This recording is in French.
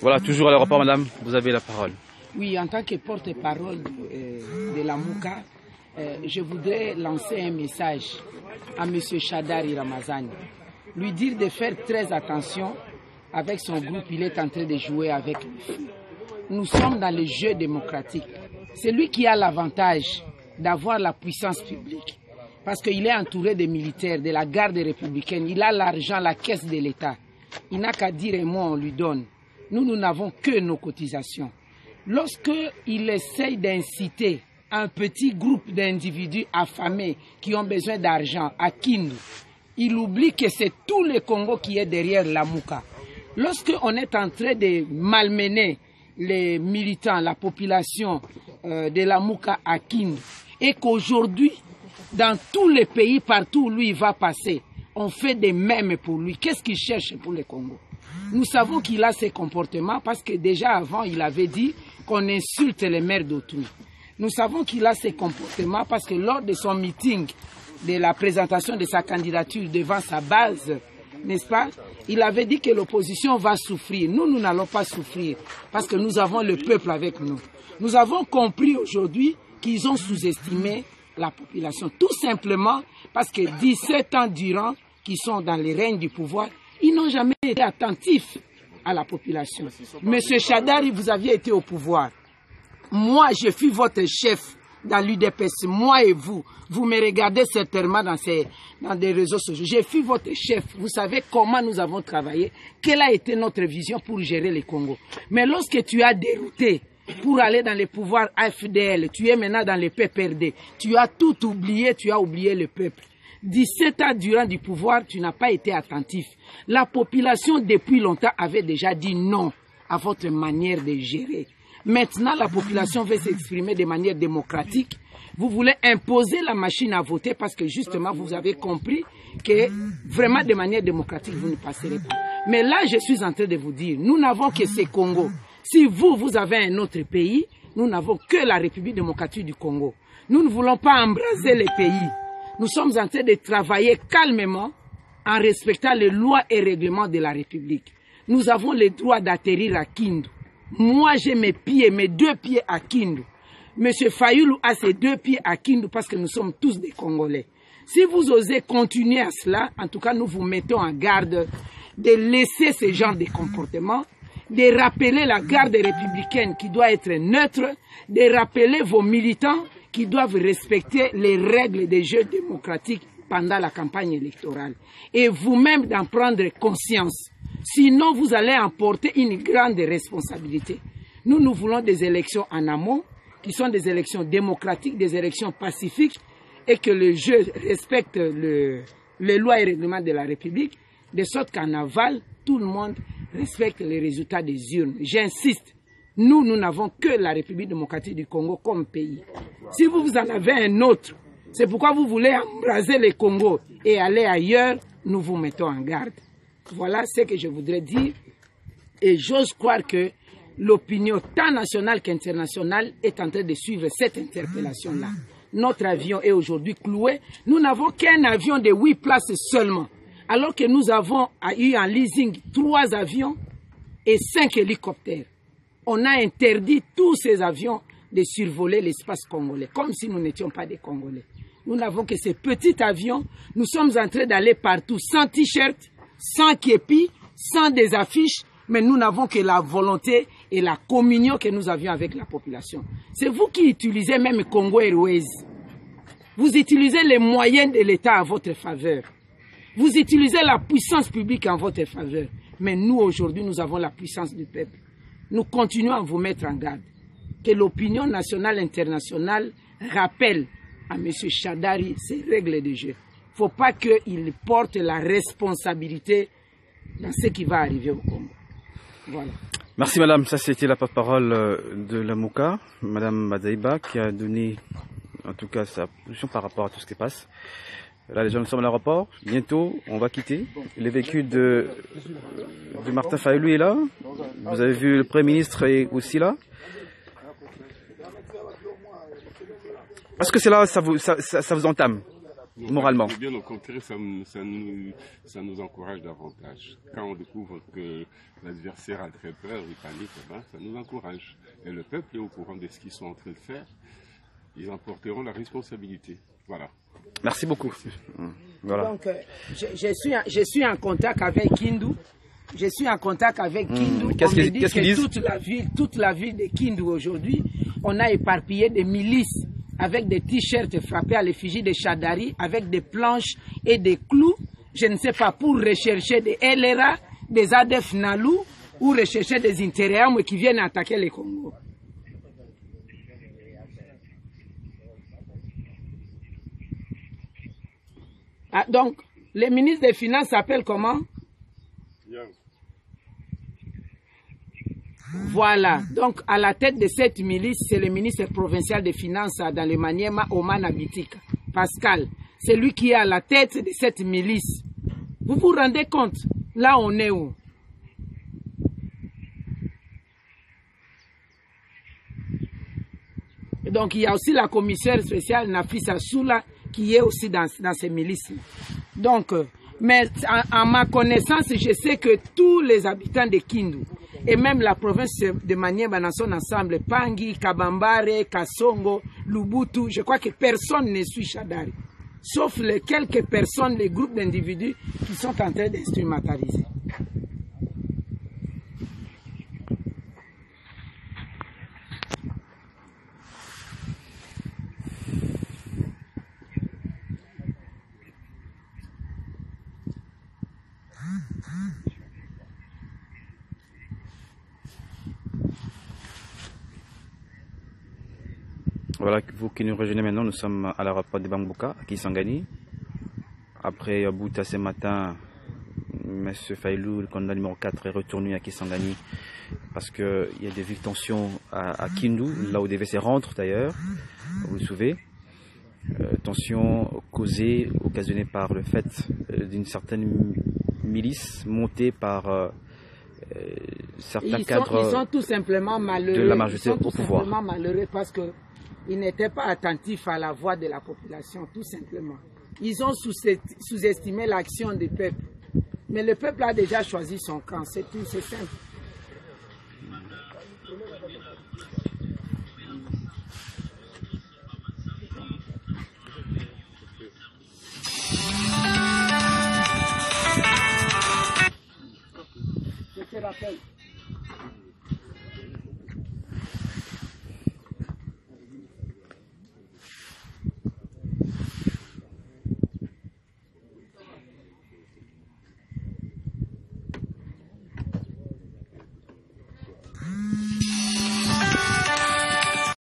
Voilà, toujours à l'aéroport, madame, vous avez la parole. Oui, en tant que porte-parole de la Mouka, je voudrais lancer un message à M. Shadari Ramazani. Lui dire de faire très attention avec son groupe, il est en train de jouer avec le feu. Nous sommes dans le jeu démocratique. C'est lui qui a l'avantage d'avoir la puissance publique. Parce qu'il est entouré de militaires, de la garde républicaine. Il a l'argent, la caisse de l'État. Il n'a qu'à dire un mot, on lui donne. Nous n'avons que nos cotisations. Lorsqu'il essaye d'inciter un petit groupe d'individus affamés qui ont besoin d'argent à Kindu, il oublie que c'est tout le Congo qui est derrière la Mouka. Lorsqu'on est en train de malmener les militants, la population de la Mouka à Kindu, et qu'aujourd'hui, dans tous les pays, partout où lui va passer, on fait des mèmes pour lui. Qu'est-ce qu'il cherche pour le Congo? Nous savons qu'il a ces comportements parce que déjà avant, il avait dit qu'on insulte les mères d'autrui. Nous savons qu'il a ces comportements parce que lors de son meeting, de la présentation de sa candidature devant sa base, n'est-ce pas, il avait dit que l'opposition va souffrir. Nous n'allons pas souffrir parce que nous avons le peuple avec nous. Nous avons compris aujourd'hui qu'ils ont sous-estimé la population. Tout simplement parce que 17 ans durant qu'ils sont dans les règnes du pouvoir, ils n'ont jamais été attentifs à la population. Monsieur Shadari, vous aviez été au pouvoir. Moi, je fus votre chef dans l'UDPS, moi et vous. Vous me regardez certainement dans des réseaux sociaux. Je fus votre chef. Vous savez comment nous avons travaillé, quelle a été notre vision pour gérer le Congo. Mais lorsque tu as dérouté pour aller dans les pouvoirs AFDL, tu es maintenant dans les PPRD, tu as tout oublié, tu as oublié le peuple. 17 ans durant du pouvoir, tu n'as pas été attentif. La population, depuis longtemps, avait déjà dit non à votre manière de gérer. Maintenant, la population veut s'exprimer de manière démocratique. Vous voulez imposer la machine à voter parce que justement, vous avez compris que vraiment de manière démocratique, vous ne passerez pas. Mais là, je suis en train de vous dire, nous n'avons que ce Congo. Si vous avez un autre pays, nous n'avons que la République démocratique du Congo. Nous ne voulons pas embraser les pays. Nous sommes en train de travailler calmement en respectant les lois et règlements de la République. Nous avons le droit d'atterrir à Kindu. Moi, j'ai mes pieds, mes 2 pieds à Kindu. Monsieur Fayoulou a ses 2 pieds à Kindu parce que nous sommes tous des Congolais. Si vous osez continuer à cela, en tout cas, nous vous mettons en garde de laisser ce genre de comportement, de rappeler la garde républicaine qui doit être neutre, de rappeler vos militants qui doivent respecter les règles des jeux démocratiques pendant la campagne électorale. Et vous-même d'en prendre conscience. Sinon, vous allez emporter une grande responsabilité. Nous voulons des élections en amont, qui sont des élections démocratiques, des élections pacifiques, et que le jeu respecte les lois et règlements de la République, de sorte qu'en aval, tout le monde respecte les résultats des urnes. J'insiste. Nous n'avons que la République démocratique du Congo comme pays. Si vous en avez un autre, c'est pourquoi vous voulez embraser le Congo et aller ailleurs, nous vous mettons en garde. Voilà ce que je voudrais dire. Et j'ose croire que l'opinion tant nationale qu'internationale est en train de suivre cette interpellation-là. Notre avion est aujourd'hui cloué. Nous n'avons qu'un avion de 8 places seulement. Alors que nous avons eu en leasing 3 avions et 5 hélicoptères. On a interdit tous ces avions de survoler l'espace congolais, comme si nous n'étions pas des Congolais. Nous n'avons que ces petits avions. Nous sommes en train d'aller partout, sans t-shirt, sans képi, sans des affiches, mais nous n'avons que la volonté et la communion que nous avions avec la population. C'est vous qui utilisez même Congo Airways. Vous utilisez les moyens de l'État à votre faveur. Vous utilisez la puissance publique en votre faveur. Mais nous, aujourd'hui, nous avons la puissance du peuple. Nous continuons à vous mettre en garde. Que l'opinion nationale et internationale rappelle à M. Shadari ses règles de jeu. Il ne faut pas qu'il porte la responsabilité dans ce qui va arriver au Congo. Voilà. Merci madame, ça c'était la porte-parole de la Mouka, madame Madaïba, qui a donné en tout cas sa position par rapport à tout ce qui passe. Là les gens sont à l'aéroport, bientôt on va quitter. Le véhicule de Martin Fayoulou est là, vous avez vu le Premier ministre est aussi là. Est-ce que c'est là, ça vous entame? moralement? Bien au contraire, ça nous encourage davantage. Quand on découvre que l'adversaire a très peur, il panique, ça nous encourage. Et le peuple est au courant de ce qu'ils sont en train de faire. Ils en porteront la responsabilité. Voilà. Merci beaucoup. Voilà. Donc, je suis en contact avec Kindu. Je suis en contact avec Kindu. Qu'est-ce qu'ils disent? Toute la ville de Kindu aujourd'hui, on a éparpillé des milices avec des t-shirts frappés à l'effigie de Shadari, avec des planches et des clous, je ne sais pas, pour rechercher des LRA, des ADF Nalou, ou rechercher des Interahamwe qui viennent attaquer le Congo. Ah, donc, le ministre des Finances s'appelle comment? Voilà, donc à la tête de cette milice, c'est le ministre provincial des Finances dans le Maniema, Oman Abitika, Pascal. C'est lui qui est à la tête de cette milice. Vous vous rendez compte? Là, on est où? Et donc, il y a aussi la commissaire spéciale Nafisa Soula qui est aussi dans ces milices. Donc, mais en ma connaissance, je sais que tous les habitants de Kindu, et même la province de Maniema dans son ensemble, Pangi, Kabambare, Kasongo, Lubutu, je crois que personne ne suit Shadari. Sauf les quelques personnes, les groupes d'individus qui sont en train d'instrumentaliser. Voilà, vous qui nous rejoignez maintenant, nous sommes à l'aéroport de Bangbuka, à Kisangani. Après Bouta ce matin, M. Failou, le candidat numéro 4, est retourné à Kisangani parce qu'il y a des vives tensions à Kindu, là où DVC rentre d'ailleurs, vous le savez. Tensions causées, occasionnées par le fait d'une certaine milice montée par certains cadres ils sont tout simplement malheureux. De la majorité au pouvoir. Ils sont tout simplement malheureux parce qu'ils n'étaient pas attentifs à la voix de la population, tout simplement. Ils ont sous-estimé l'action du peuple. Mais le peuple a déjà choisi son camp, c'est tout, c'est simple. Je te rappelle.